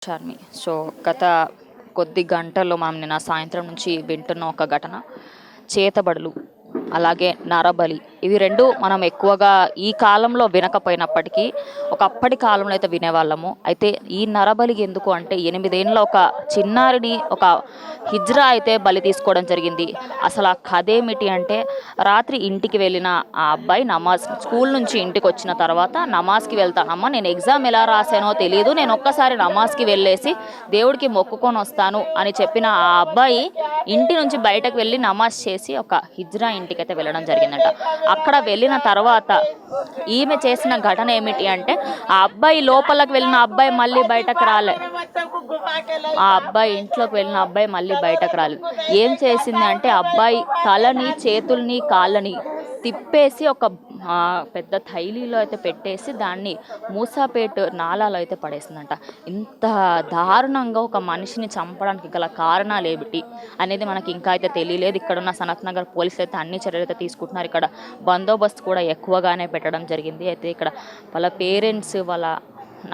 Charmi. So, గత కొద్ది గంటల్లో మనం నిన్న సాయంత్రం నుంచి వింటున్న ఒక ఘటన చేతబడులు, అలాగే నరబలి. ఇవి 2 మనం ఎక్కువగా ఈ కాలంలో వినకపోయినప్పటికీ, ఒకప్పటి కాలంలో అయితే వినేవాళ్ళము. అయితే ఈ నరబలి ఎందుకు అంటే 8 ఏండ్ల ఒక చిన్నారిని ఒక హిజ్రా అయితే బలి తీసుకోవడం జరిగింది. అసలు ఆ కథేమిటి అంటే, రాత్రి ఇంటికి వెళ్ళిన ఆ అబ్బాయి స్కూల్ నుంచి ఇంటికొచ్చిన తర్వాత నమాజ్‌కి వెళ్తానమ్మా, నేను ఎగ్జామ్ ఎలా రాసానో తెలీదు. నేను ఒక్కసారి నమాజ్‌కి వెళ్ళేసి దేవుడికి మొక్కుకొనొస్తాను అని చెప్పిన ఆ అబ్బాయి ఇంటి నుంచి బయటకు వెళ్ళి నమాజ్ చేసి ఒక హిజ్రా ఇంటికైతే వెళ్ళడం జరిగిందంట. అక్కడ వెళ్ళిన తర్వాత ఈమె చేసిన ఘటన ఏమిటి అంటే, ఆ అబ్బాయి లోపలికి వెళ్ళిన అబ్బాయి మళ్ళీ బయటకు రాలే. ఆ అబ్బాయి ఇంట్లోకి వెళ్ళిన అబ్బాయి మళ్ళీ బయటకు రాలేదు. ఏం చేసింది అంటే, అబ్బాయి తలని, చేతుల్ని, కాళ్ళని తిప్పేసి ఒక పెద్ద థైలీలో అయితే పెట్టేసి దాన్ని మూసాపేట్ నాలాలో అయితే పడేసిందంట. ఇంత దారుణంగా ఒక మనిషిని చంపడానికి గల కారణాలేమిటి అనేది మనకి ఇంకా అయితే తెలియలేదు. ఇక్కడున్న సనత్ నగర్ పోలీసులు అయితే అన్ని చర్యలు అయితే తీసుకుంటున్నారు. ఇక్కడ బందోబస్తు కూడా ఎక్కువగానే పెట్టడం జరిగింది. అయితే ఇక్కడ వాళ్ళ పేరెంట్స్, వాళ్ళ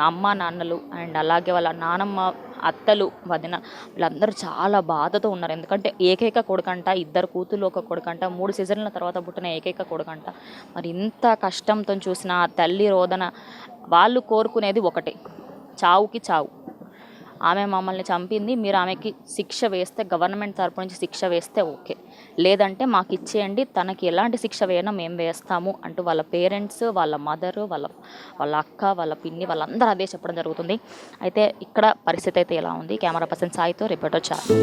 అమ్మ నాన్నలు అండ్ అలాగే వాళ్ళ నానమ్మ, అత్తలు, వదిన వీళ్ళందరూ చాలా బాధతో ఉన్నారు. ఎందుకంటే ఏకైక కొడుకంట, 2 కూతుళ్ళు, 1 కొడుకంట, 3 సీజన్ల తర్వాత పుట్టిన ఏకైక కొడుకంట. మరి ఇంత కష్టంతో చూసిన ఆ తల్లి రోదన, వాళ్ళు కోరుకునేది ఒకటే, చావుకి చావు. ఆమె మమ్మల్ని చంపింది, మీరు ఆమెకి శిక్ష వేస్తే, గవర్నమెంట్ తరపు నుంచి శిక్ష వేస్తే ఓకే, లేదంటే మాకు ఇచ్చేయండి, తనకి ఎలాంటి శిక్ష వేయనో మేము వేస్తాము అంటూ వాళ్ళ పేరెంట్స్, వాళ్ళ మదరు, వాళ్ళ అక్క, వాళ్ళ పిన్ని, వాళ్ళందరూ అదే చెప్పడం జరుగుతుంది. అయితే ఇక్కడ పరిస్థితి అయితే ఎలా ఉంది? కెమెరా పర్సన్ సాయితో రిపోర్టర్ చాలు.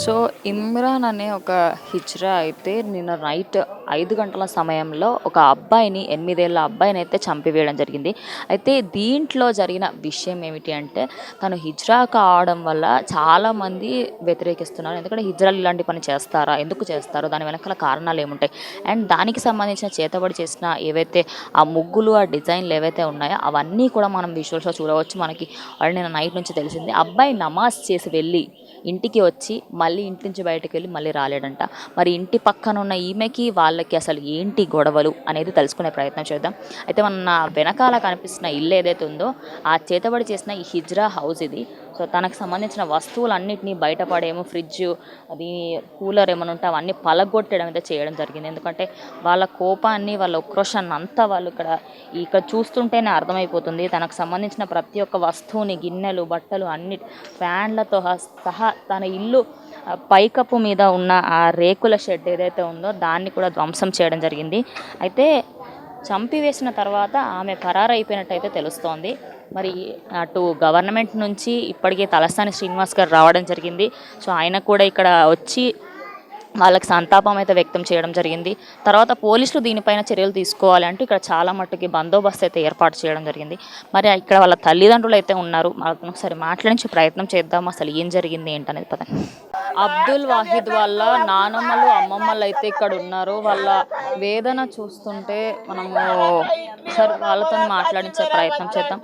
సో, ఇమ్రాన్ అనే ఒక హిజ్రా అయితే నిన్న నైట్ 5 గంటల సమయంలో ఒక అబ్బాయిని, 8 ఏళ్ల అబ్బాయిని అయితే చంపివేయడం జరిగింది. అయితే దీంట్లో జరిగిన విషయం ఏమిటి అంటే, తను హిజ్రా కావడం వల్ల చాలామంది వ్యతిరేకిస్తున్నారు. ఎందుకంటే హిజ్రాలు ఇలాంటి పని చేస్తారా? ఎందుకు చేస్తారు? దాని వెనకాల కారణాలు ఏముంటాయి? అండ్ దానికి సంబంధించిన చేతబడి చేసిన ఏవైతే ఆ ముగ్గులు, ఆ డిజైన్లు ఏవైతే ఉన్నాయో అవన్నీ కూడా మనం విజువల్స్‌లో చూడవచ్చు. మనకి ఆల్రెడీ నిన్న నైట్ నుంచి తెలిసింది. అబ్బాయి నమాజ్ చేసి వెళ్ళి ఇంటికి వచ్చి మళ్ళీ ఇంటి నుంచి బయటకు వెళ్ళి మళ్ళీ రాలేడంట. మరి ఇంటి పక్కన ఉన్న ఈమెకి వాళ్ళకి అసలు ఏంటి గొడవలు అనేది తెలుసుకునే ప్రయత్నం చేద్దాం. అయితే మన వెనకాల కనిపిస్తున్న ఇల్లు ఏదైతే ఉందో, ఆ చేతబడి చేసిన ఈ హిజ్రా హౌస్ ఇది. సో, తనకు సంబంధించిన వస్తువులన్నింటినీ బయటపడేమో, ఫ్రిడ్జ్, అది కూలర్ ఏమైనా ఉంటే అవన్నీ పలగొట్టడం అయితే చేయడం జరిగింది. ఎందుకంటే వాళ్ళ కోపాన్ని, వాళ్ళ ఉక్రోషాన్ని అంతా వాళ్ళు ఇక్కడ చూస్తుంటేనే అర్థమైపోతుంది. తనకు సంబంధించిన ప్రతి ఒక్క వస్తువుని, గిన్నెలు, బట్టలు, అన్ని ఫ్యాన్లతో సహా తన ఇల్లు పైకప్పు మీద ఉన్న ఆ రేకుల షెడ్ ఏదైతే ఉందో దాన్ని కూడా ధ్వంసం చేయడం జరిగింది. అయితే చంపివేసిన తర్వాత ఆమె పరారైపోయినట్టయితే తెలుస్తోంది. మరి అటు గవర్నమెంట్ నుంచి ఇప్పటికే తలసాని శ్రీనివాస్ గారు రావడం జరిగింది. సో, ఆయన కూడా ఇక్కడ వచ్చి వాళ్ళకి సంతాపం అయితే వ్యక్తం చేయడం జరిగింది. తర్వాత పోలీసులు దీనిపైన చర్యలు తీసుకోవాలి అంటూ ఇక్కడ చాలా మట్టుకి బందోబస్తు అయితే ఏర్పాటు చేయడం జరిగింది. మరి ఇక్కడ వాళ్ళ తల్లిదండ్రులు అయితే ఉన్నారు. వాళ్ళతో ఒకసారి మాట్లాడించే ప్రయత్నం చేద్దాం. అసలు ఏం జరిగింది ఏంటనేది పదండి. అబ్దుల్ వాహిద్ వాళ్ళ నానమ్మలు, అమ్మమ్మలు అయితే ఇక్కడ ఉన్నారు. వాళ్ళ వేదన చూస్తుంటే మనము ఒకసారి వాళ్ళతో మాట్లాడించే ప్రయత్నం చేద్దాం.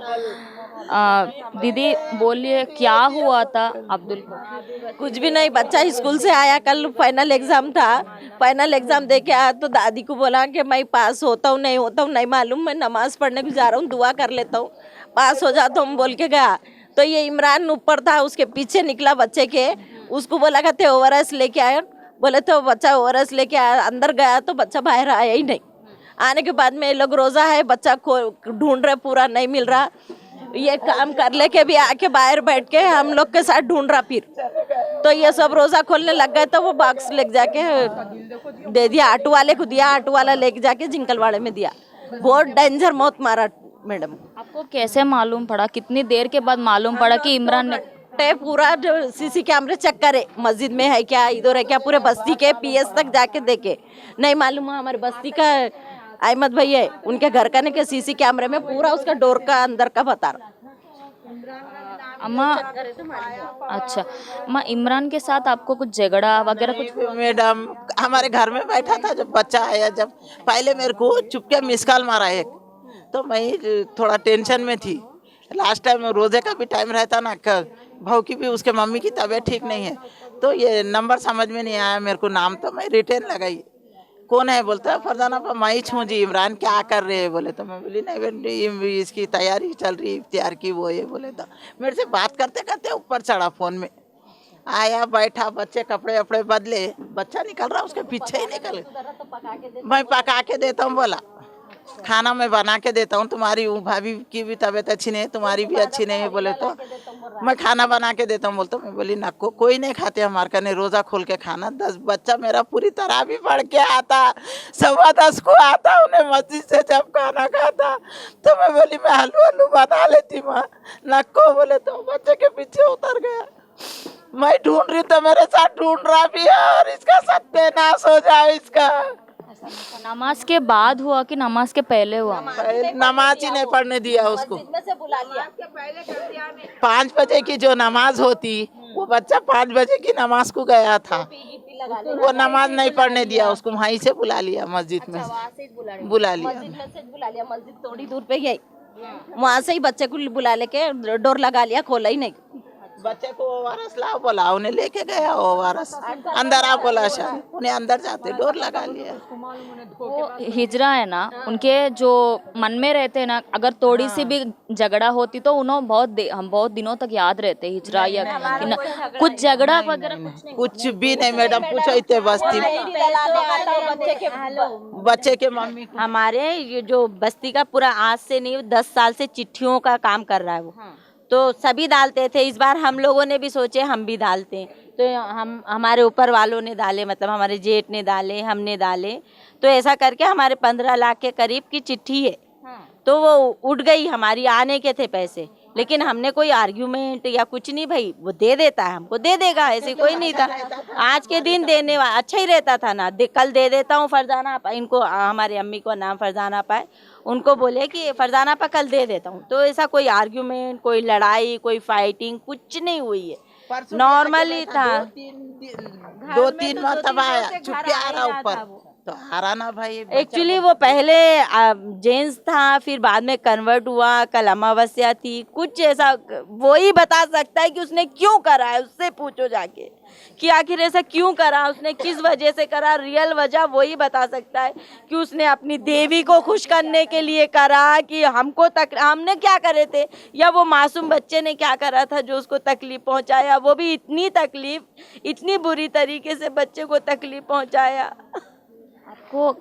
दीदी बोलिए, क्या हुआ था अब्दुल को? कुछ भी नहीं, बच्चा स्कूल से आया, कल फाइनल एग्जाम था। फाइनल एग्जाम दे के आया तो दादी को बोला कि मैं पास होता हूँ नहीं मालूम, मैं नमाज पढ़ने को जा रहा हूँ, दुआ कर लेता हूँ, पास हो जाता हूँ बोल के गया। तो ये इमरान ऊपर था, उसके पीछे निकला बच्चे के, उसको बोला कहते ओवरएस लेके आया। बोले तो बच्चा ओवरएस लेके आया, अंदर गया तो बच्चा बाहर आया ही नहीं। आने के बाद में ये लोग रोज़ा है, बच्चा को ढूंढ रहे, पूरा नहीं मिल रहा। ये काम कर लेके भी आके बाहर बैठ के हम लोग के साथ ढूंढ रहा। फिर तो ये सब रोज़ा खोलने लग गए तो वो बॉक्स लेके जाके दे दिया, ऑटो वाले को दिया, ऑटो वाला लेके जाके जिंकलवाड़े में दिया। बहुत डेंजर मौत मारा मैडम। आपको कैसे मालूम पड़ा, कितनी देर के बाद मालूम पड़ा कि इमरान ने? पूरा सीसी कैमरे चेक करे, मस्जिद में है क्या, इधर है क्या, पूरे बस्ती के पीएस तक जाके देखे, नहीं मालूम। हमारे बस्ती का अहमद भाई है, उनके घर का नहीं, के सीसी कैमरे में पूरा उसका डोर का अंदर का बता रहा। अम्मा, अच्छा अम्मा, इमरान के साथ आपको कुछ झगड़ा वगैरह कुछ? मैडम हमारे घर में बैठा था, जब बच्चा आया, जब पहले मेरे को चुपके मिस कॉल मारा एक, तो मैं थोड़ा टेंशन में थी। लास्ट टाइम रोजे का भी टाइम रहता ना, भाव की भी उसके मम्मी की तबीयत ठीक नहीं है, तो ये नंबर समझ में नहीं आया मेरे को, नाम तो मैं रिटर्न लगाई। कौन है बोलता है फरजाना पर मैं छूँ जी, इमरान क्या कर रहे हैं बोले। तो मैं बोली नहीं बेटी इसकी तैयारी चल रही इफ्तियार की वो ये बोले। तो मेरे से बात करते करते ऊपर चढ़ा, फोन में आया, बैठा, बच्चे कपड़े वपड़े बदले, बच्चा निकल रहा उसके पीछे ही निकल। मैं पका के देता हूँ बोला, खाना मैं बना के देता हूँ, तुम्हारी भाभी की भी तबीयत अच्छी नहीं है, तुम्हारी भी अच्छी नहीं है बोले। तो मैं खाना बना के देता हूँ बोलता। मैं बोली ना कोई नहीं खाते हमारे कने रोज़ा खोल के खाना। 10 बच्चा मेरा पूरी तरह भी पढ़ के आता, 10:15 को आता, उन्हें मस्जिद से जब खाना खाता तो मैं बोली मैं हलू बना लेती माँ, नक्को बोले। तो बच्चे के पीछे उतर गया। मैं ढूंढ रही तो मेरे साथ ढूंढ रहा भी है, और इसका सत्यानाश हो जाए इसका। नमाज के बाद हुआ कि नमाज के पहले हुआ? नमाज ही नहीं पढ़ने दिया उसको। से बुला लिया। 5 बजे की जो नमाज होती, वो बच्चा 5 बजे की नमाज को गया था, वो नमाज नहीं पढ़ने दिया उसको, वहीं से बुला लिया मस्जिद में बुला लिया। मस्जिद थोड़ी दूर पे गई, वहाँ से ही बच्चे को बुला लेके डोर लगा लिया, खोला ही नहीं। बच्चे को ओआरएस लाओ बोला, उन्हें लेके गया ओआरएस, अंदर आ बोला, शायद उन्हें अंदर जाते डोर लगा लिया। वो हिजरा है ना, उनके जो मन में रहते हैं ना, अगर थोड़ी सी भी झगड़ा होती तो उन्होंने हम बहुत दिनों तक याद रहते हिजरा या कुछ झगड़ा वगैरह कुछ भी नहीं मैडम, पूछो इतने बस्ती बच्चे के मम्मी। हमारे ये जो बस्ती का पूरा आज से नहीं 10 साल से चिट्ठियों का काम कर रहा है वो, तो सभी डालते थे। इस बार हम लोगों ने भी सोचे हम भी डालते हैं, तो हमारे ऊपर वालों ने डाले, मतलब हमारे जेठ ने डाले, हमने डाले, तो ऐसा करके हमारे 15 लाख के करीब की चिट्ठी है। तो वो उठ गई, हमारी आने के थे पैसे, लेकिन हमने कोई आर्ग्यूमेंट या कुछ नहीं, भाई वो दे देता है हमको दे देगा, ऐसे कोई नहीं था। आज के दिन देने वाला अच्छा ही रहता था ना, कल दे देता हूँ फरजाना आपा, इनको हमारी अम्मी को नाम फरजाना आपा है, उनको बोले कि फरजाना आपा कल दे देता हूँ। तो ऐसा कोई आर्ग्यूमेंट, कोई लड़ाई, कोई फाइटिंग कुछ नहीं हुई है, नॉर्मली था। 2-3 मरतबा आया, चुपके आ रहा ऊपर, तो आ ना भाई। एक्चुअली वो पहले जेंट्स था, फिर बाद में कन्वर्ट हुआ, कल अमावस्या थी, कुछ ऐसा वो ही बता सकता है कि उसने क्यों करा है, उससे पूछो जाके कि आखिर ऐसा क्यों करा, उसने किस वजह से करा, रियल वजह वही बता सकता है कि उसने अपनी देवी को खुश करने के लिए करा कि हमने क्या करे थे, या वो मासूम बच्चे ने क्या करा था जो उसको तकलीफ पहुंचाया, वो भी इतनी तकलीफ, इतनी बुरी तरीके से बच्चे को तकलीफ पहुंचाया। आपको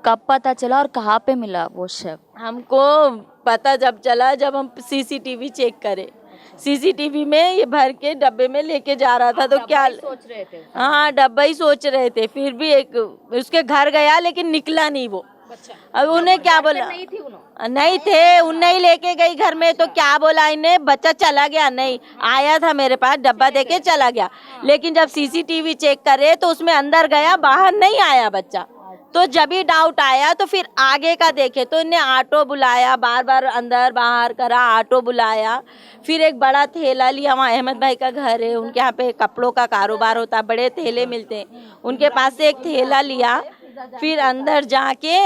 कब पता चला और कहाँ पे मिला वो शव? हमको पता जब चला जब हम सीसीटीवी चेक करे, सीसीटीवी में ये भर के डब्बे में लेके जा रहा था, तो क्या सोच रहे थे? हाँ डब्बा ही सोच रहे थे, फिर भी एक उसके घर गया लेकिन निकला नहीं वो। अब उन्हें क्या बोला, नहीं थे, उन्हें ही लेके गई घर में, तो क्या बोला इन्हें, बच्चा चला गया, नहीं आया था मेरे पास, डब्बा देके चला गया, लेकिन जब सीसीटीवी चेक करे तो उसमें अंदर गया, बाहर नहीं आया बच्चा। तो जब ही डाउट आया तो फिर आगे का देखे, तो इन्हें ऑटो बुलाया, बार बार अंदर बाहर करा, ऑटो बुलाया, फिर एक बड़ा थैला लिया, वहाँ अहमद भाई का घर है, उनके यहाँ पे कपड़ों का कारोबार होता, बड़े थैले मिलते हैं, उनके पास से एक थैला लिया, फिर अंदर जाके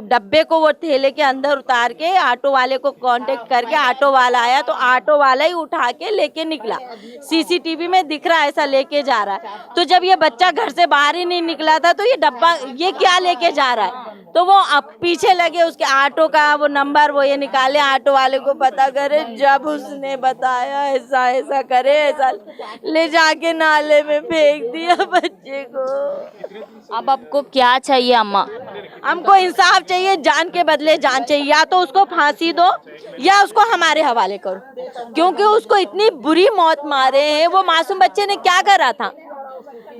डब्बे को वो थैले के अंदर उतार के ऑटो वाले को कांटेक्ट करके ऑटो वाला आया, तो ऑटो वाला ही उठा के लेके निकला, सीसीटीवी में दिख रहा है ऐसा लेके जा रहा है। तो जब ये बच्चा घर से बाहर ही नहीं निकला था, तो ये डब्बा ये क्या लेके जा रहा है, तो वो अब पीछे लगे, उसके ऑटो का वो नंबर वो ये निकाले, ऑटो वाले को पता करे, जब उसने बताया ऐसा ऐसा करे, ऐसा ले जाके नाले में फेंक दिया बच्चे को। अब आपको क्या चाहिए अम्मा? हमको इंसाफ चाहिए, जान के बदले जान चाहिए, या तो उसको फांसी दो या उसको हमारे हवाले करो, क्योंकि उसको इतनी बुरी मौत मारे हैं। वो मासूम बच्चे ने क्या करा था,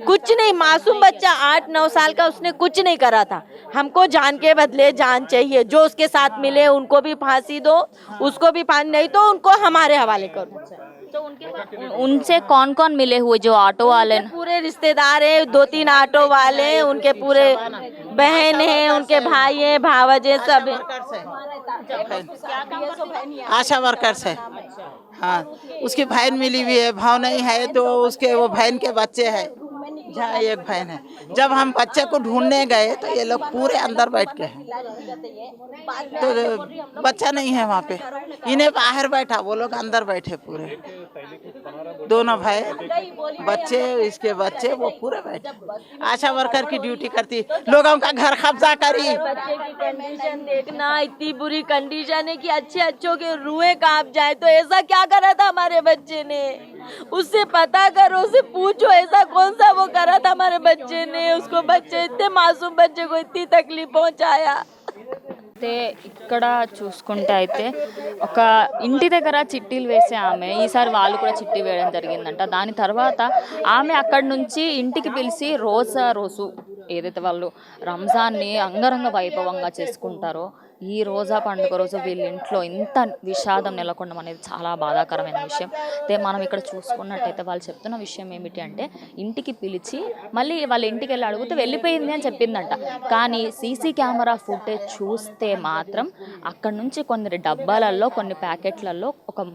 कुछ नहीं, मासूम बच्चा 8-9 साल का, उसने कुछ नहीं करा था। हमको जान के बदले जान चाहिए, जो उसके साथ मिले उनको भी फांसी दो, उसको भी फांसी, नहीं तो उनको हमारे हवाले करो। तो उनसे कौन कौन मिले हुए, जो ऑटो वाले? पूरे रिश्तेदार हैं, 2-3 ऑटो वाले हैं, उनके पूरे बहन हैं, उनके भाई हैं, भावजे सब हैं। आशा वर्कर्स है, हाँ, उसकी बहन मिली हुई है, भाव नहीं है तो उसके वो बहन के बच्चे हैं, जहाँ एक बहन है। जब हम बच्चे को ढूंढने गए तो ये लोग पूरे अंदर बैठ के हैं, तो बच्चा नहीं है वहाँ पे, इन्हें बाहर बैठा, वो लोग अंदर बैठे पूरे, दोनों भाई बच्चे, इसके बच्चे, वो पूरे बैठे। आशा वर्कर की ड्यूटी करती, लोगों का घर कब्जा करी। बच्चे की कंडीशन देखना, इतनी बुरी कंडीशन है कि अच्छे अच्छों के रुएं कांप जाए। तो ऐसा क्या करा था हमारे बच्चे ने, उससे पता करो, उससे पूछो ऐसा कौन सा वो करा था हमारे बच्चे ने। उसको बच्चे, इतने मासूम बच्चे को इतनी तकलीफ पहुंचाया। అయితే ఇక్కడ చూసుకుంటే అయితే ఒక ఇంటి దగ్గర చిట్టీలు వేసే ఆమె ఈసారి వాళ్ళు కూడా చిట్టి వేయడం జరిగిందంట. దాని తర్వాత ఆమె అక్కడి నుంచి ఇంటికి పిలిచి రోజు ఏదైతే వాళ్ళు రంజాన్ని అంగరంగ వైభవంగా చేసుకుంటారో ఈ రోజా పండుగ రోజు వీళ్ళ ఇంట్లో ఇంత విషాదం నెలకొనడం అనేది చాలా బాధాకరమైన విషయం. అయితే మనం ఇక్కడ చూసుకున్నట్టయితే వాళ్ళు చెప్తున్న విషయం ఏమిటి అంటే ఇంటికి పిలిచి మళ్ళీ వాళ్ళ ఇంటికి వెళ్ళి అడిగితే వెళ్ళిపోయింది అని చెప్పిందంట. కానీ సీసీ కెమెరా ఫుటేజ్ చూస్తే మాత్రం అక్కడ నుంచి కొన్ని డబ్బాలలో కొన్ని ప్యాకెట్లలో ఒక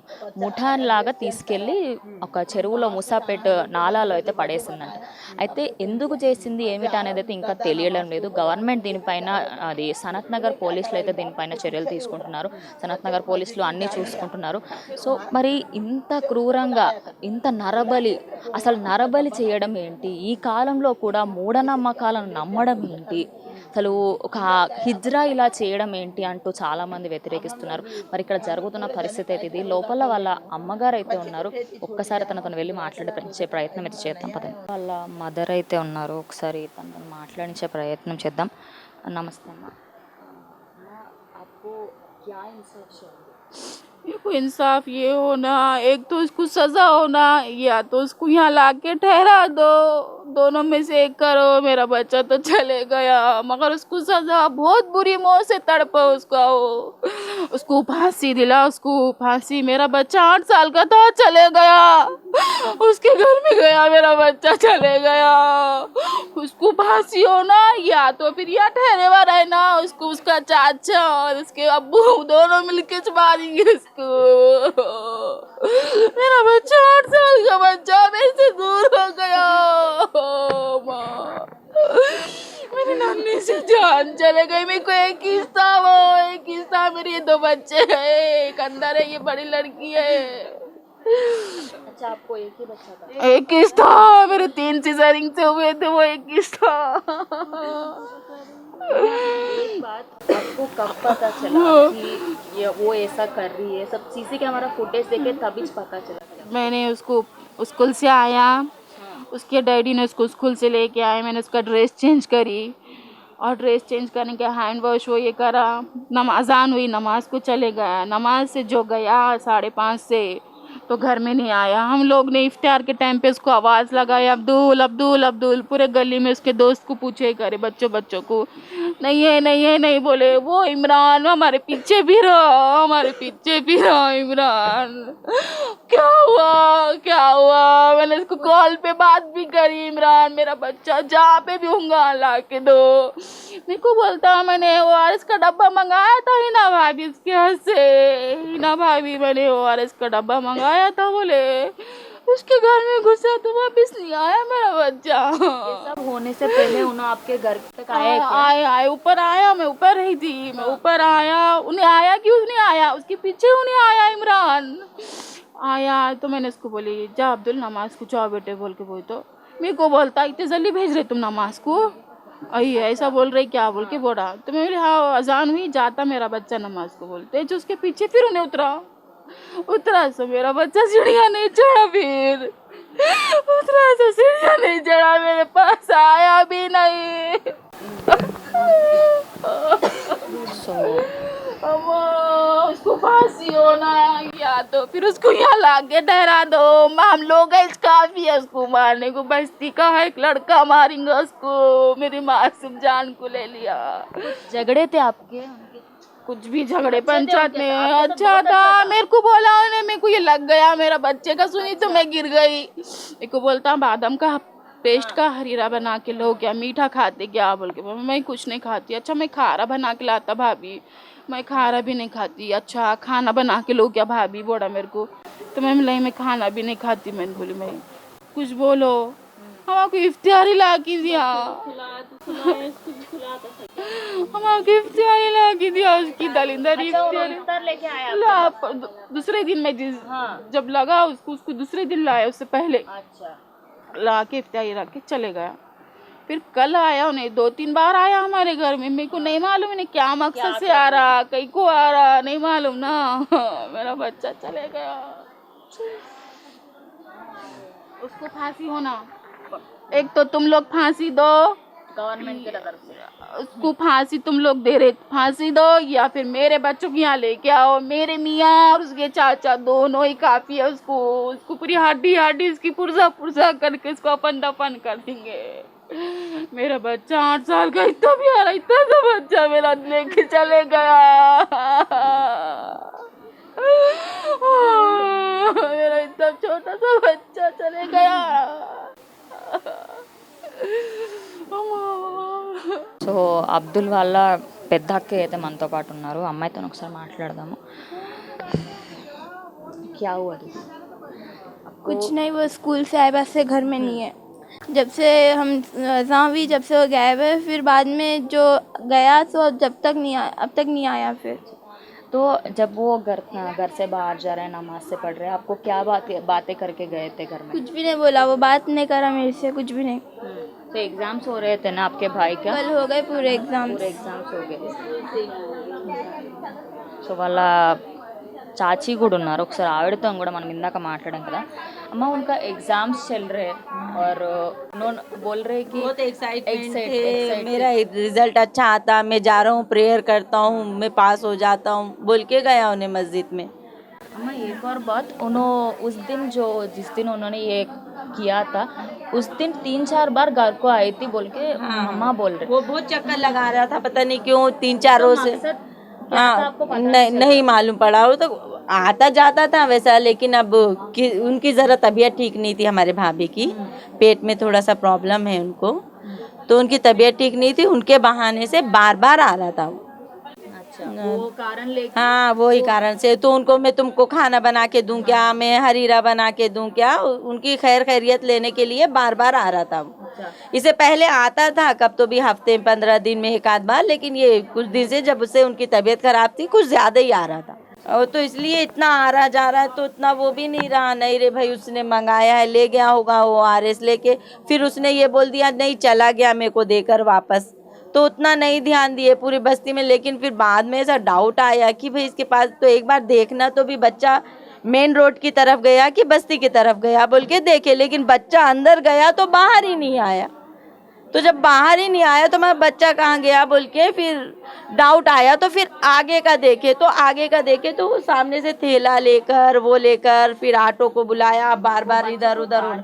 ముఠాన్లాగా తీసుకెళ్ళి ఒక చెరువులో ముసాపేట్ నాలాలో అయితే పడేసిందంట. అయితే ఎందుకు చేసింది ఏమిటి అనేది అయితే ఇంకా తెలియడం లేదు. గవర్నమెంట్ దీనిపైన అది సనత్ నగర్ పోలీసులు అయితే దీనిపైన చర్యలు తీసుకుంటున్నారు. సనత్ నగర్ పోలీసులు అన్నీ చూసుకుంటున్నారు. సో మరి ఇంత క్రూరంగా ఇంత నరబలి, అసలు నరబలి చేయడం ఏంటి, ఈ కాలంలో కూడా మూఢనమ్మకాలను నమ్మడం ఏంటి, అసలు ఒక హిజ్రా ఇలా చేయడం ఏంటి అంటూ చాలామంది వ్యతిరేకిస్తున్నారు. మరి ఇక్కడ జరుగుతున్న పరిస్థితి అయితే ఇది. లోపల వాళ్ళ అమ్మగారు అయితే ఉన్నారు, ఒక్కసారి తనతో వెళ్ళి మాట్లాడించే ప్రయత్నం అయితే చేద్దాం పదండి. వాళ్ళ మదర్ అయితే ఉన్నారు, ఒకసారి తనతో మాట్లాడించే ప్రయత్నం చేద్దాం. నమస్తే అమ్మ. देखो इंसाफ ये होना, एक तो इसको सजा होना, या तो उसको यहाँ ला के ठहरा दो, दोनों में से एक करो। मेरा बच्चा तो चले गया, मगर उसको सजा, बहुत बुरी मौत से तड़पा उसको फांसी दिला, उसको फांसी। मेरा बच्चा 8 साल का था, चले गया, उसके घर में गया, मेरा बच्चा चले गया। उसको फांसी होना, या तो फिर या ठहरे हुआ रहना, उसको उसका चाचा और उसके अब्बू दोनों मिलके मारेंगे उसको। मेरा बच्चा 8 साल का बच्चा मेरे से दूर हो गया। मेरी नन्ही से जान चले गई। मेरे को एक ही था, वो एक ही था। मेरे ये 2 बच्चे हैं, एक अंदर है, ये बड़ी लड़की है। अच्छा, आपको एक ही बच्चा था? एक ही था, मेरे 3 सिजरिंग से हुए थे, वो एक ही था। एक बात, आपको कब पता चला कि ये वो ऐसा कर रही है? सब सीसी कैमरा फुटेज देखे तभी पता चला? मैंने उसको स्कूल से आया, उसके डैडी ने उसको स्कूल से लेके आए, मैंने उसका ड्रेस चेंज करी, और ड्रेस चेंज करने के हैंड वॉश वो ये करा, नमाज़ान हुई, नमाज को चले गया। नमाज से जो गया 5:30 से तो घर में नहीं आया। हम लोग ने इफ्तार के टाइम पे उसको आवाज़ लगाया, अब्दुल अब्दुल अब्दुल, पूरे गली में उसके दोस्त को पूछे करे, बच्चों को, नहीं है नहीं बोले। वो इमरान हमारे पीछे भी रहा इमरान। क्या हुआ? मैंने उसको कॉल पे बात भी करी, इमरान मेरा बच्चा जहाँ पे भी होगा ला के दो। मेरे को बोलता मैंने ORS का डब्बा मंगाया था हिना भाभी, इसके हाथ से, हिना भाभी मैंने ORS का डब्बा मंगाया था, बोले उसके घर में घुसा तो वापस नहीं आया मेरा बच्चा। ये सब होने से पहले उन्होंने आपके घर तक आया क्या? आया ऊपर आया, मैं ऊपर रही थी, मैं ऊपर आया, उन्हें आया क्यों नहीं आया, उसके पीछे उन्हें आया इमरान आया। तो मैंने उसको बोली जा अब्दुल नमाज को जाओ बेटे बोल के बोल, तो मेरे को बोलता इतने जल्दी भेज रहे तुम नमाज को, अई ऐसा बोल रहे क्या बोल के बोला। तो मैं बोली हाँ अजान हुई, जाता मेरा बच्चा नमाज को बोलते। जो उसके पीछे फिर उन्हें उतरा सो मेरा बच्चा सीढ़ियाँ नहीं चढ़ा, फिर उतरा सो सीढ़ियाँ नहीं चढ़ा, मेरे पास आया भी नहीं। సో अम्मा उसको फांसी होना, या तो फिर उसको यहाँ ला के ठहरा दो। हम लोग काफी है उसको मारने को, बस्ती का है एक लड़का मारेंगे उसको, मेरी मासूम जान को ले लिया। झगड़े थे आपके? कुछ भी झगड़े पंचायत में अच्छा था। मेरे को बोला उन्हें, मेरे को ये लग गया, मेरा बच्चे का सुनी तो मैं गिर गई। मेरे को बोलता बादाम का पेस्ट का हरीरा बना के लो, क्या मीठा खाते क्या बोल के, मैं कुछ नहीं खाती। अच्छा मैं खारा बना के लाता भाभी, मैं खारा भी नहीं खाती। अच्छा खाना बना के लो क्या भाभी बोला मेरे को, तो मैं खाना भी नहीं खाती। मैंने बोली मैं कुछ बोलो, हमको इफ्तियारी ला के दिया, हमको इफ्तियारी ला के दिया, उसकी दलिंदर इफ्तियारी लेके आया दूसरे दिन में जब लगा उसको दूसरे दिन लाया, उससे पहले अच्छा ला के इफ्तियारी रख के चले गया। फिर कल आया, उन्हें 2-3 बार आया हमारे घर में, मेरे को नहीं मालूम इन्हें क्या मकसद से आ रहा, कहीं को आ रहा नहीं मालूम ना। मेरा बच्चा चले गया, उसको फांसी होना। एक तो तुम लोग फांसी दो, गवर्नमेंट की तरफ से उसको फांसी तुम लोग दे रहे, फांसी दो, या फिर मेरे बच्चों को यहाँ लेके आओ। मेरे मियाँ और उसके चाचा दोनों ही काफी है, उसको पूरी हड्डी हड्डी उसकी पुर्जा पुर्जा करके उसको अपन दफन कर देंगे। मेरा बच्चा 8 साल का इतना भी आ रहा, इतना सा बच्चा मेरा लेके चले गया। मेरा इतना छोटा सा बच्चा चले गया। సో అబ్దుల్ వాళ్ళ పెద్ద అక్క అయితే మనతో పాటు ఉన్నారు, అమ్మాయితో ఒకసారి మాట్లాడదాము. क्या हुआ थी? कुछ नहीं, वो स्कूल से आए, बस से घर में नहीं है। जब से हम हुई, जब से वो गायब है, फिर बाद में जो गया तो जब तक नहीं आया, अब तक नहीं आया। फिर तो जब वो घर से बाहर जा रहे हैं, नमाज से पढ़ रहे हैं, आपको क्या बातें करके गए थे घर में? कुछ भी नहीं बोला, वो बात नहीं करा मेरे से, कुछ भी नहीं। तो एग्जाम्स हो रहे थे ना आपके भाई का? कल हो गए पूरे एग्जाम। पूरे एग्जाम्स हो गए. సో వాళ్ళ चाची కూడా ఉన్నారు, ఒకసారి ఆవిడతో కూడా మనం ఇందాక మాట్లాడాం కదా. అమ్మ उनका एग्जाम्स चल रहे और उन्होंने बोल रहे कि बहुत एक्साइटमेंट थे, मेरा रिजल्ट अच्छा आता, मैं जा रहा हूँ, प्रेयर करता हूँ, मैं पास हो जाता हूँ बोल के गया उन्हें मस्जिद में। अम्मा एक और बात, उन्होंने उस दिन जिस दिन उन्होंने ये किया था, उस दिन 3-4 बार घर को आई थी बोल के मम्मा बोल रहे. वो बहुत चक्कर लगा रहा था, पता नहीं क्यों 3-4 रोज से। हाँ, नहीं मालूम पड़ा, वो तो आता जाता था वैसा, लेकिन अब उनकी ज़रा तबीयत ठीक नहीं थी, हमारे भाभी की पेट में थोड़ा सा प्रॉब्लम है उनको, तो उनकी तबीयत ठीक नहीं थी, उनके बहाने से बार बार आ रहा था वो। अच्छा, वो कारण लेके हाँ, वही कारण से तो उनको मैं तुमको खाना बना के दूं क्या, मैं हरीरा बना के दूं क्या, उनकी खैरियत लेने के लिए बार बार आ रहा था वो। इससे पहले आता था कब तो भी हफ्ते 15 दिन में एक आध बार, लेकिन ये कुछ दिन से जब से उनकी तबीयत खराब थी कुछ ज्यादा ही आ रहा था, और तो इसलिए इतना आ रहा जा रहा है, तो इतना वो भी नहीं रहा। नहीं रे भाई, उसने मंगाया है, ले गया होगा वो ORS लेके, फिर उसने ये बोल दिया नहीं चला गया मेरे को देकर वापस, तो उतना नहीं ध्यान दिए पूरी बस्ती में। लेकिन फिर बाद में ऐसा डाउट आया कि भाई इसके पास तो एक बार देखना, तो भी बच्चा मेन रोड की तरफ गया कि बस्ती की तरफ गया बोल के देखे, लेकिन बच्चा अंदर गया तो बाहर ही नहीं आया। तो जब बाहर ही नहीं आया तो मैं बच्चा कहाँ गया बोल के फिर डाउट आया, तो फिर आगे का देखे तो वो सामने से थैला लेकर वो लेकर फिर ऑटो को बुलाया, बार बार इधर उधर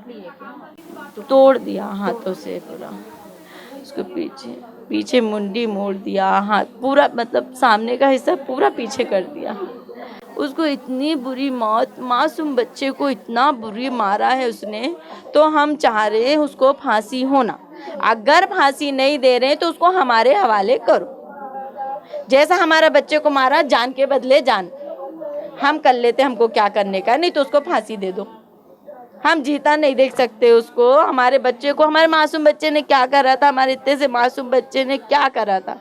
तोड़ दिया हाथों से पूरा, उसके पीछे मुंडी मोड़ दिया, हाथ पूरा मतलब सामने का हिस्सा पूरा पीछे कर दिया। उसको इतनी बुरी मौत, मासूम बच्चे को इतना बुरी मारा है उसने, तो हम चाह रहे हैं उसको फांसी होना। अगर फांसी नहीं दे रहे तो उसको हमारे हवाले करो, जैसा हमारा बच्चे को मारा जान के बदले जान, हम कर लेते, हमको क्या करने का, नहीं तो उसको फांसी दे दो। हम जीता नहीं देख सकते उसको, हमारे बच्चे को, हमारे मासूम बच्चे ने क्या करा था, हमारे इतने से मासूम बच्चे ने क्या करा था,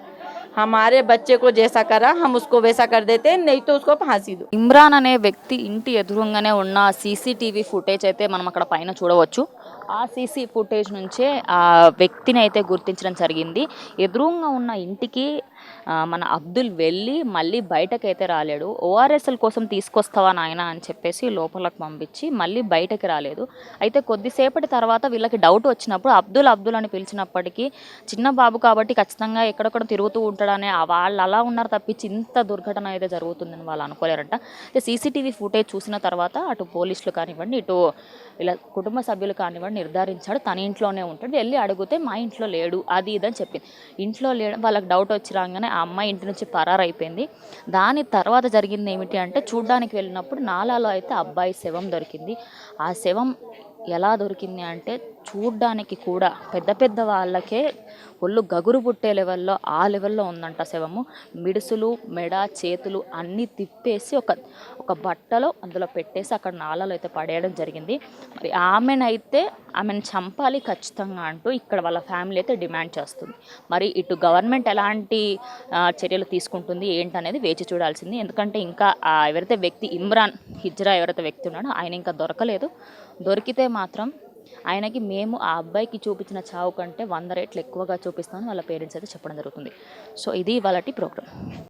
हमारे बच्चे को जैसा करा हम उसको वैसा कर देते, नहीं तो उसको फांसी दो। ఇమ్రాన్ అనే వ్యక్తి ఇంటి ఎదురుగానే ఉన్న సీసీటీవీ ఫుటేజ్ అయితే మనం అక్కడ పైన చూడవచ్చు. ఆ సీసీ ఫుటేజ్ నుంచే ఆ వ్యక్తిని అయితే గుర్తించడం జరిగింది. ఎదురుగా ఉన్న ఇంటికి మన అబ్దుల్ వెళ్ళి మళ్ళీ బయటకైతే రాలేడు. ఓఆర్ఎస్ఎల్ కోసం తీసుకొస్తావా నాయన అని చెప్పేసి లోపలకు పంపించి మళ్ళీ బయటకి రాలేదు. అయితే కొద్దిసేపటి తర్వాత వీళ్ళకి డౌట్ వచ్చినప్పుడు అబ్దుల్ అని పిలిచినప్పటికీ చిన్న బాబు కాబట్టి ఖచ్చితంగా ఎక్కడెక్కడ తిరుగుతూ ఉంటాడనే వాళ్ళు అలా ఉన్నారు తప్పించి ఇంత దుర్ఘటన అయితే జరుగుతుందని వాళ్ళు అనుకోలేరంట. సీసీటీవీ ఫుటేజ్ చూసిన తర్వాత అటు పోలీసులు కానివ్వండి, ఇటు ఇలా కుటుంబ సభ్యులు కానివ్వండి నిర్ధారించాడు తన ఇంట్లోనే ఉంటాడు. వెళ్ళి అడిగితే మా ఇంట్లో లేడు అది ఇదని చెప్పింది. ఇంట్లో లేడు, వాళ్ళకి డౌట్ వచ్చి రాగానే ఆ అమ్మాయి ఇంటి నుంచి పరారైపోయింది. దాని తర్వాత జరిగింది ఏమిటి అంటే, చూడ్డానికి వెళ్ళినప్పుడు నాలాలో అయితే అబ్బాయి శవం దొరికింది. ఆ శవం ఎలా దొరికింది అంటే చూడ్డానికి కూడా పెద్ద పెద్ద వాళ్ళకే ఒళ్ళు గగురు పుట్టే లెవెల్లో ఆ లెవెల్లో ఉందంట శవము. మిడుసులు మెడ చేతులు అన్నీ తిప్పేసి ఒక బట్టలో అందులో పెట్టేసి అక్కడ నాలలో అయితే పడేయడం జరిగింది. మరి ఆమెను చంపాలి ఖచ్చితంగా అంటూ ఇక్కడ వాళ్ళ ఫ్యామిలీ అయితే డిమాండ్ చేస్తుంది. మరి ఇటు గవర్నమెంట్ ఎలాంటి చర్యలు తీసుకుంటుంది ఏంటనేది వేచి చూడాల్సింది. ఎందుకంటే ఇంకా ఎవరైతే వ్యక్తి ఇమ్రాన్ హిజ్రా ఎవరైతే వ్యక్తి ఉన్నాడో ఆయన ఇంకా దొరకలేదు. దొరికితే మాత్రం ఆయనకి మేము ఆ అబ్బాయికి చూపించిన చావు కంటే 100 రెట్లు ఎక్కువగా చూపిస్తామని వాళ్ళ పేరెంట్స్ అయితే చెప్పడం జరుగుతుంది. సో ఇది వాళ్ళ ప్రోగ్రామ్.